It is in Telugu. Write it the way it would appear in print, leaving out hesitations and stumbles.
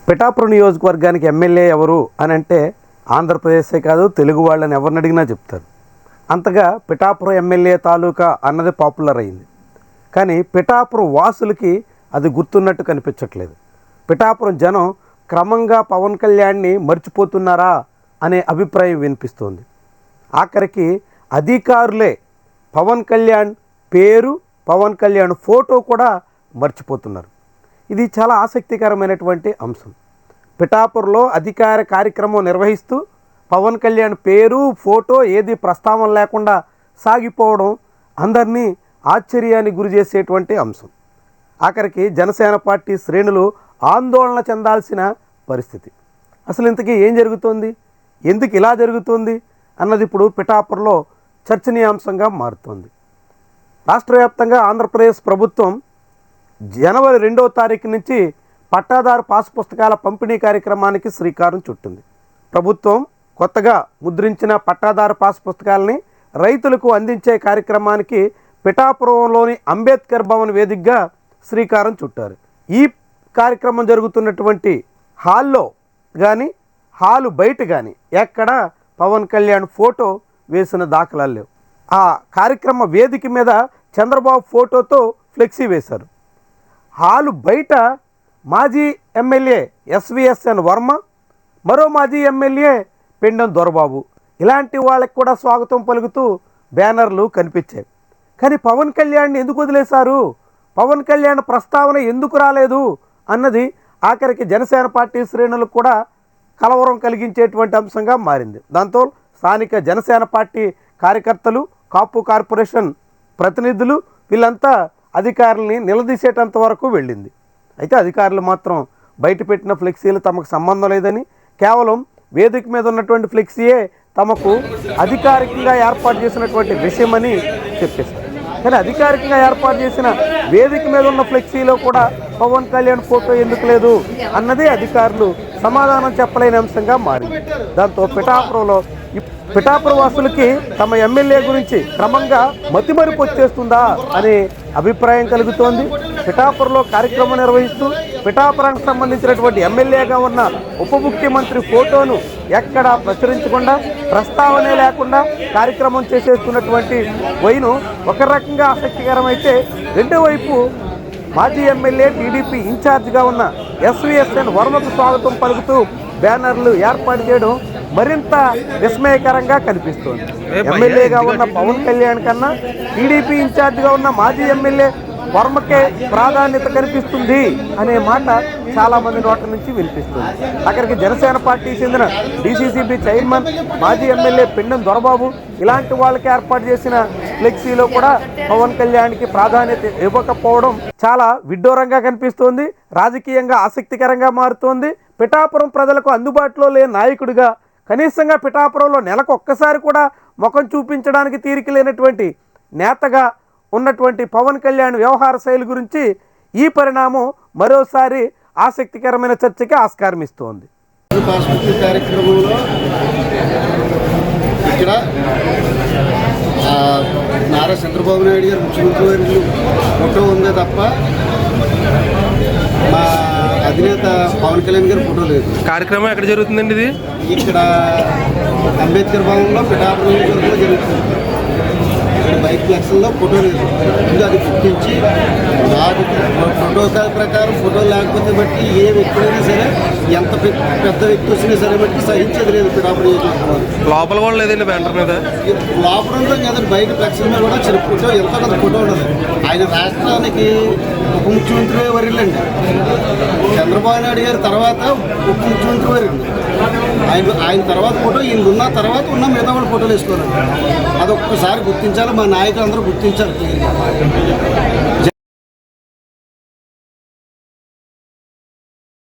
పిఠాపురం నియోజకవర్గానికి ఎమ్మెల్యే ఎవరు అని అంటే ఆంధ్రప్రదేశే కాదు, తెలుగు వాళ్ళని ఎవరిని అడిగినా చెప్తారు. అంతగా పిఠాపురం ఎమ్మెల్యే తాలూకా అన్నది పాపులర్ అయింది. కానీ పిఠాపురం వాసులకి అది గుర్తున్నట్టు కనిపించట్లేదు. పిఠాపురం జనం క్రమంగా పవన్ కళ్యాణ్ని మర్చిపోతున్నారా అనే అభిప్రాయం వినిపిస్తోంది. ఆఖరికి అధికారులే పవన్ కళ్యాణ్ పేరు, పవన్ కళ్యాణ్ ఫోటో కూడా మర్చిపోతున్నారు. ఇది చాలా ఆసక్తికరమైనటువంటి అంశం. పిఠాపురంలో అధికార కార్యక్రమం నిర్వహిస్తూ పవన్ కళ్యాణ్ పేరు, ఫోటో ఏది ప్రస్తావన లేకుండా సాగిపోవడం అందరినీ ఆశ్చర్యానికి గురి చేసేటువంటి అంశం. ఆఖరికి జనసేన పార్టీ శ్రేణులు ఆందోళన చెందాల్సిన పరిస్థితి. అసలు ఇంతకీ ఏం జరుగుతోంది, ఎందుకు ఇలా జరుగుతుంది అన్నది ఇప్పుడు పిఠాపురంలో చర్చనీయాంశంగా మారుతోంది. రాష్ట్ర వ్యాప్తంగా ఆంధ్రప్రదేశ్ ప్రభుత్వం జనవరి 2వ తారీఖు నుంచి పట్టాదారు పాస్ పుస్తకాల పంపిణీ కార్యక్రమానికి శ్రీకారం చుట్టింది. ప్రభుత్వం కొత్తగా ముద్రించిన పట్టాదారు పాస్ పుస్తకాలని రైతులకు అందించే కార్యక్రమానికి పిఠాపురంలోని అంబేద్కర్ భవన్ వేదికగా శ్రీకారం చుట్టారు. ఈ కార్యక్రమం జరుగుతున్నటువంటి హాల్లో కానీ హాలు బయట కానీ ఎక్కడ పవన్ కళ్యాణ్ ఫోటో వేసిన దాఖలాలు లేవు. ఆ కార్యక్రమ వేదిక మీద చంద్రబాబు ఫోటోతో ఫ్లెక్సీ వేశారు. హాలు బయట మాజీ ఎమ్మెల్యే ఎస్విఎస్ఎన్ వర్మ, మరో మాజీ ఎమ్మెల్యే పెండెం దొరబాబు ఇలాంటి వాళ్ళకి కూడా స్వాగతం పలుకుతూ బ్యానర్లు కనిపించాయి. కానీ పవన్ కళ్యాణ్ని ఎందుకు వదిలేశారు, పవన్ కళ్యాణ్ ప్రస్తావన ఎందుకు రాలేదు అన్నది ఆఖరికి జనసేన పార్టీ శ్రేణులకు కూడా కలవరం కలిగించేటువంటి అంశంగా మారింది. దాంతో స్థానిక జనసేన పార్టీ కార్యకర్తలు, కాపు కార్పొరేషన్ ప్రతినిధులు వీళ్ళంతా అధికారులని నిలదీసేటంత వరకు వెళ్ళింది. అయితే అధికారులు మాత్రం బయట పెట్టిన ఫ్లెక్సీలు తమకు సంబంధం లేదని, కేవలం వేదిక మీద ఉన్నటువంటి ఫ్లెక్సీయే తమకు అధికారికంగా ఏర్పాటు చేసినటువంటి విషయమని చెప్పేశారు. కానీ అధికారికంగా ఏర్పాటు చేసిన వేదిక మీద ఉన్న ఫ్లెక్సీలో కూడా పవన్ కళ్యాణ్ ఫోటో ఎందుకు లేదు అన్నదే అధికారులు సమాధానం చెప్పలేని అంశంగా మారింది. దాంతో పిఠాపురం వాసులకి తమ ఎమ్మెల్యే గురించి క్రమంగా మతిమరుపు వచ్చేస్తుందా అనే అభిప్రాయం కలుగుతోంది. పిఠాపురంలో కార్యక్రమం నిర్వహిస్తూ పిఠాపురానికి సంబంధించినటువంటి ఎమ్మెల్యేగా ఉన్న ఉప ముఖ్యమంత్రి ఫోటోను ఎక్కడా ప్రచురించకుండా, ప్రస్తావనే లేకుండా కార్యక్రమం చేసేస్తున్నటువంటి వైను ఒక రకంగా ఆసక్తికరమైతే, రెండో వైపు మాజీ ఎమ్మెల్యే టీడీపీ ఇన్ఛార్జిగా ఉన్న ఎస్విఎస్ఎన్ వర్మకు స్వాగతం పలుకుతూ బ్యానర్లు ఏర్పాటు చేయడం మరింత విస్మయకరంగా కనిపిస్తోంది. ఎమ్మెల్యేగా ఉన్న పవన్ కళ్యాణ్ కన్నా టీడీపీ ఇన్ఛార్జిగా ఉన్న మాజీ ఎమ్మెల్యే వర్మకే ప్రాధాన్యత కనిపిస్తుంది అనే మాట చాలామంది నోట్ల నుంచి వినిపిస్తుంది. అక్కడికి జనసేన పార్టీ చెందిన డీసీసీబీ చైర్మన్, మాజీ ఎమ్మెల్యే పెండెం దొరబాబు ఇలాంటి వాళ్ళకి ఏర్పాటు చేసిన ఫ్లెక్సీలో కూడా పవన్ కళ్యాణ్కి ప్రాధాన్యత ఇవ్వకపోవడం చాలా విడ్డూరంగా కనిపిస్తోంది, రాజకీయంగా ఆసక్తికరంగా మారుతోంది. పిఠాపురం ప్రజలకు అందుబాటులో లేని నాయకుడిగా, కనీసంగా పిఠాపురంలో నెలకు ఒక్కసారి కూడా ముఖం చూపించడానికి తీరిక లేనటువంటి నేతగా ఉన్నటువంటి పవన్ కళ్యాణ్ వ్యవహార శైలి గురించి ఈ పరిణామం మరోసారి ఆసక్తికరమైన చర్చకి ఆస్కారం ఇస్తోంది. కార్యక్రమంలో ఇక్కడ నారా చంద్రబాబు నాయుడు గారు ముఖ్యమంత్రి వర్యులు ఫోటో ఉందే తప్ప మా అధినేత పవన్ కళ్యాణ్ గారి ఫోటో లేదు. కార్యక్రమం ఎక్కడ జరుగుతుందండి? ఇది ఇక్కడ అంబేద్కర్ భవన్లో పిఠాపురం జరుగుతుంది. బైక్ ఫ్లెక్స్లో ఫోటో లేదు. అది గుర్తించి నాకు ప్రోటోకాల్ ప్రకారం ఫోటో లేకపోతే బట్టి ఏ వ్యక్తులైనా సరే, ఎంత పెద్ద వ్యక్తి వచ్చినా సరే బట్టి సహించేది లేదు. పిఠాపురం లోపల కూడా లేదండి బ్యానర్ మీద, లోపల ఉంటాం కదండి. బైక్ ఫ్లెక్స్ మీద కూడా చిన్న ఫోటో, ఎంత కొంత ఫోటో ఉండదు. ఆయన రాష్ట్రానికి ఉప ముఖ్యమంత్రి వర్యులండి. చంద్రబాబు నాయుడు గారి తర్వాత ఉప ముఖ్యమంత్రి వర్యులు. ఆయన తర్వాత ఫోటో, ఈయన ఉన్న తర్వాత ఉన్న మిగతా కూడా ఫోటోలు వేసుకోవాలి. అది ఒక్కసారి గుర్తించాలి, మా నాయకులు అందరూ గుర్తించాలి.